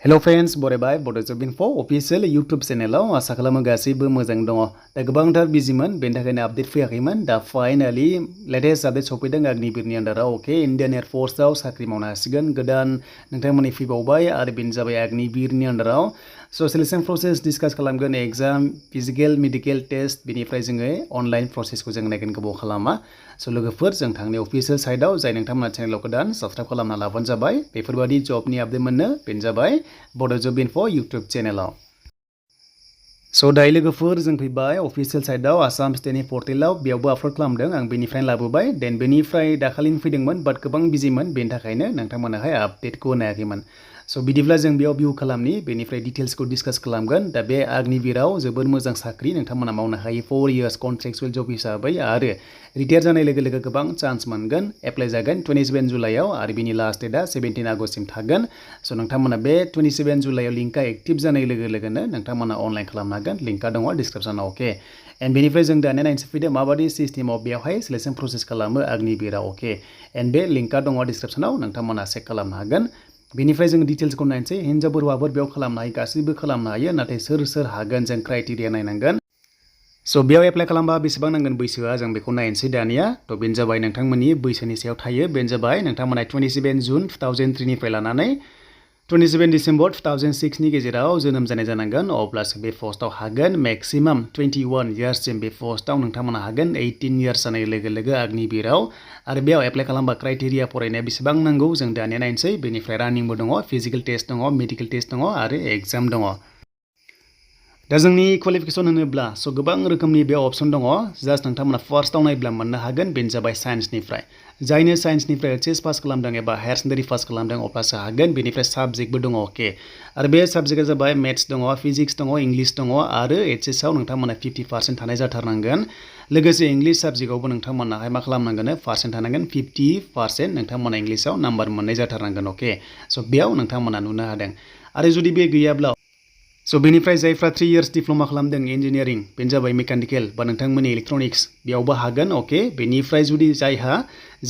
Hello friends, बरायबाय Bodo Info official YouTube channel आसा खालामो गासैबो मोजां दङ। दा गोबांथार बिजिमोन बेनि थाखायनो आपडेट फैयाखैमोन। दा फाइनाली लेटेस्ट आपडेट सफैदों अग्निवीरनि आन्दाराव ओके इन्डियान एयारफोर्सआव साख्रि मावनो हासिगोन गोदान नोंथांमोननि फैबावबाय आरो बेनो जाबाय अग्निवीरनि आन्दाराव सिलेक्शन प्रसेस डिसकास खालामगोन एग्जाम फिजिकल मेडिकल टेस्ट बेनिफ्राय जोङो अनलाइन प्रसेसखौ जों नायगोन गोबाव खालामा लोगोफोर जों थांनि अफिसियेल साइटआव जाय नोंथांमोना चेनेलाव गोदान साबस्क्राइब खालामना लाबानो जाबाय बेफोरबायदि जबनि आपडेट मोननो बेनो जाबाय Bodo Info YouTube चेनेलाव दायो लोगोफोर जों फैबाय अफिसियेल साइटआव आसाम स्टेटनि पर्टेलाव बेयावबो आपल'ड खालामदों आं बेनिफ्राय लाबोबाय देन बेनिफ्राय दाखालिनो फैदोंमोन बाट गोबां बिजिमोन बेनि थाखायनो नोंथांमोनाहाय आपडेटखौ नायाखैमोन बिदिब्ला जों बेयाव भिउ खालामनि बेनिफ्राय डिटेल्सखौ डिसकास खालामगोन दा बे अग्निवीराव जोबोर मोजां साख्रि नोंथांमोना मावनो हायो 4 इयार्स कन्ट्रेक्चुअल जब हिसाबै आरो रिटायार जानाय लोगो लोगो गोबां चान्स मोनगोन एप्लाइ जागोन 27 जुलाइआव आरो बिनि लास्ट डेटआ 17 आगस्तसिम थागोन नोंथांमोना बे 27 जुलाइआव लिंकआ एक्टिभ जानाय लोगो लोगोनो नोंथांमोना अनलाइन खालामनो हागोन लिंकआ दङ डिसक्रिप्शनाव अके एन्ड बेनिफ्राय जों दानिया नायनोसै फैदो माबायदि सिस्टेमाव बेवहाय सिलेक्शन प्रसेस खालामो अग्निवीराव अके एन्ड बे लिंकआ दङ डिसक्रिप्शनाव नोंथांमोना चेक खालामनो हागोन बेनिफ्राय जों डिटेल्सखौ नायनोसै हिन्जावफोर हौवाफोर बेयाव खालामनो हायो गासैबो खालामनो हायो नाथाय सोर हागोन जों क्राइटेरिया नायनांगोन बेयाव एप्लाइ खालामबा बेसेबां नांगोन बैसोआ जों बेखौ नायनोसै दानिया बेनो जाबाय नोंथांमोननि बैसोनि सायाव थायो बेनो जाबाय नोंथांमोना 27 जुन 2003 निफ्राय लानानै 27 डिसेम्बर 2006 नि गेजेराव जोनोम जानाय जानांगोन अब्लासो बे पस्टआव हागोन मेक्सिमाम 21 इयार्ससिम बे पस्टआव नोंथांमोना हागोन 18 इयार्स जानाय लोगो लोगो अग्निवीराव आरो बेयाव एप्लाइ खालामबा क्राइटेरिया फरायनाया बेसेबां नांगौ जों दानिया नायनोसै बेनिफ्राय रानिंबो दङ फिजिकल टेस्ट दङ मेडिकल टेस्ट दङ आरो एग्जाम दङ दा जोंनि क्वालिफिकेसन होनोब्ला गोबां रोखोमनि बे अपसन दङ जास्ट नोंथांमोना फार्स्टआव नायब्ला मोननो हागोन बेनो जाबाय साइन्सनिफ्राय जायनो साइन्सनिफ्राय एचएस पास खालामदों एबा हायार सेकेन्डारि पास खालामदों अब्लासो हागोन बेनिफ्राय साबजेक्टबो दङ अके आरो बे साबजेक्टआ जाबाय मेथ्स दङ फिजिक्स दङ इंलिश दङ आरो एचएसआव नोंथांमोना 50% थानाय जाथारनांगोन लोगोसे इंलिश साबजेक्टआवबो नोंथांमोनाहाय मा खालामनांगोन पार्सेन्ट थानांगोन 50% नोंथांमोना इंलिशआव नाम्बार मोननाय जाथारनांगोन अके बेयाव नोंथांमोना नुनो हादों आरो जुदि बे गैयाब्ला बेनिफ्राय जायफ्रा 3 इयार्स डिप्ल'मा खालामदों इन्जिनियारिं बेनो जाबाय मेकानिकेल बा नोंथांमोननि इलेक्ट्रनिक्स बेयावबो हागोन अके बेनिफ्राय जुदि जायहा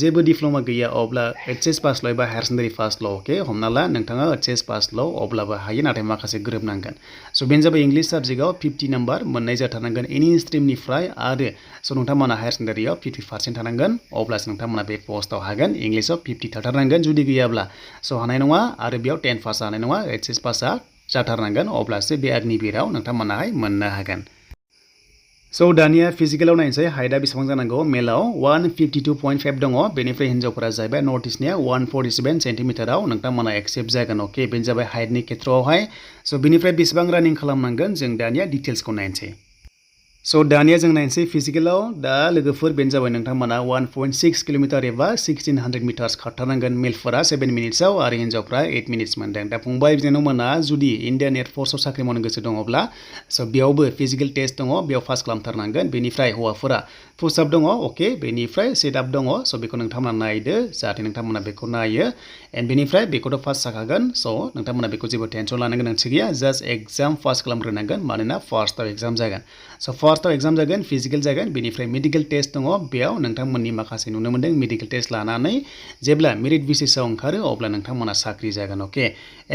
जेबो डिप्ल'मा गैया अब्ला एचएस पासल' एबा हायार सेकेन्डारि पासल' अके हमना ला नोंथाङा एचएस पासल' अब्लाबो हायो नाथाय माखासे गोरोबनांगोन बेनो जाबाय इंलिश साबजेक्टआव 50 नाम्बार मोननाय जाथारनांगोन एनि स्ट्रिमनिफ्राय आरो नोंथांमोना हायार सेकेन्डारियाव 50% थानांगोन अब्लासो नोंथांमोना बे पस्टआव हागोन इंलिशआव 50 थाथारनांगोन जुदि गैयाब्ला हानाय नङा आरो बेयाव 10 पास जानाय नङा एचएस पासआ जाथारनांगोन अब्लासो बे अग्निवीराव नोंथांमोनाहाय मोननो हागोन दानिया फिजिकेलाव नायनोसै हाइटआ बेसेबां जानांगौ मेलाव 152.5 दङ बेनिफ्राय हिन्जावफोरा जाहैबाय नर्थ इस्टनिया 147 सेन्टिमिटाराव नोंथांमोना एक्सेप्ट जागोन अके बेनो जाबाय हाइटनि खेथ्रआवहाय बेनिफ्राय बेसेबां रानिं खालामनांगोन जों दानिया डिटेल्सखौ नायनोसै दानिया जों नायनोसै फिजिकेलाव दा लोगोफोर बेनो जाबाय नोंथांमोना 1.6 किलोमिटार एबा 1600 मिटार्स खारथारनांगोन मेलफोरा 7 मिनिट्सआव आरो हिन्जावफ्रा 8 मिनिट्स मोनदों दा फंबाय बिनानावमोना जुदि इन्डियान एयारफोर्सआव साख्रि मावनो गोसो दङब्ला बेयावबो फिजिकेल टेस्ट दङ बेयाव पास खालामथारनांगोन बेनिफ्राय हौवाफोरा पुसआप दङ अके बेनिफ्राय सेटआप दङ बेखौ नोंथांमोना नायदो जाहाथे नोंथांमोना बेखौ नायो एन्ड बेनिफ्राय बेखौथ' पास जाखागोन नोंथांमोना बेखौ जेबो टेनसन लानो गोनांथि गैया जास्ट एग्जाम पास खालामग्रोनांगोन मानोना फार्स्टआव एग्जाम जागोन फार्स्टआव एग्जाम जागोन फिजिकल जागोन बेनिफ्राय मेडिकल टेस्ट दङ बेयाव नोंथांमोननि माखासे नुनो मोनदों मेडिकल टेस्ट लानानै जेब्ला मेरिट बेसिसआव ओंखारो अब्ला नोंथांमोना साख्रि जागोन अके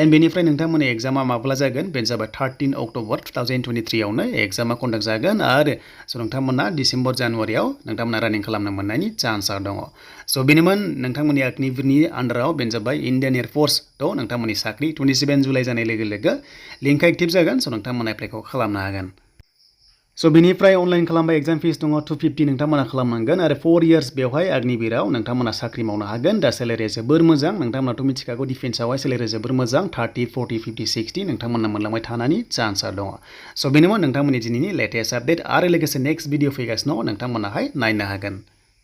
एन्ड बेनिफ्राय नोंथांमोननि एग्जामा माब्ला जागोन बेनो जाबाय 13 अक्ट'बर 2023 आवनो एग्जामा कन्डाक्ट जागोन आरो नोंथांमोना डिसेम्बर जानुवारियाव नोंथांमोना रानिं खालामनो मोननायनि चान्सआ दङ बेनोमोन नोंथांमोननि अग्निवीरनि आन्डाराव बेनो जाबाय इन्डियान एयारफोर्स नोंथांमोननि साख्रि 27 जुलाइ जानाय लोगो लोगो लिंकआ एक्टिभ जागोन नोंथांमोना एप्लाइखौ खालामनो हागोन बेनिफ्राय अनलाइन खालामबा एग्जाम फिस दङ 250 नोंथांमोना खालामनांगोन आरो 4 इयार्स बेवहाय अग्निवीराव नोंथांमोना साख्रि मावनो हागोन दा सेलेरिया जोबोर मोजां नोंथांमोनाथ' मिथिखागौ डिफेन्सआवहाय सेलेरिया जोबोर मोजां 30, 40, 50, 60 नोंथांमोना मोनलांबाय थानायनि चान्सआ दङ बेनोमोन नोंथांमोननि दिनैनि लेटेस्ट आपडेट आरो लोगोसे नेक्स्ट भिडिअ फैगासिनो नोंथांमोनाहाय नायनो हागोन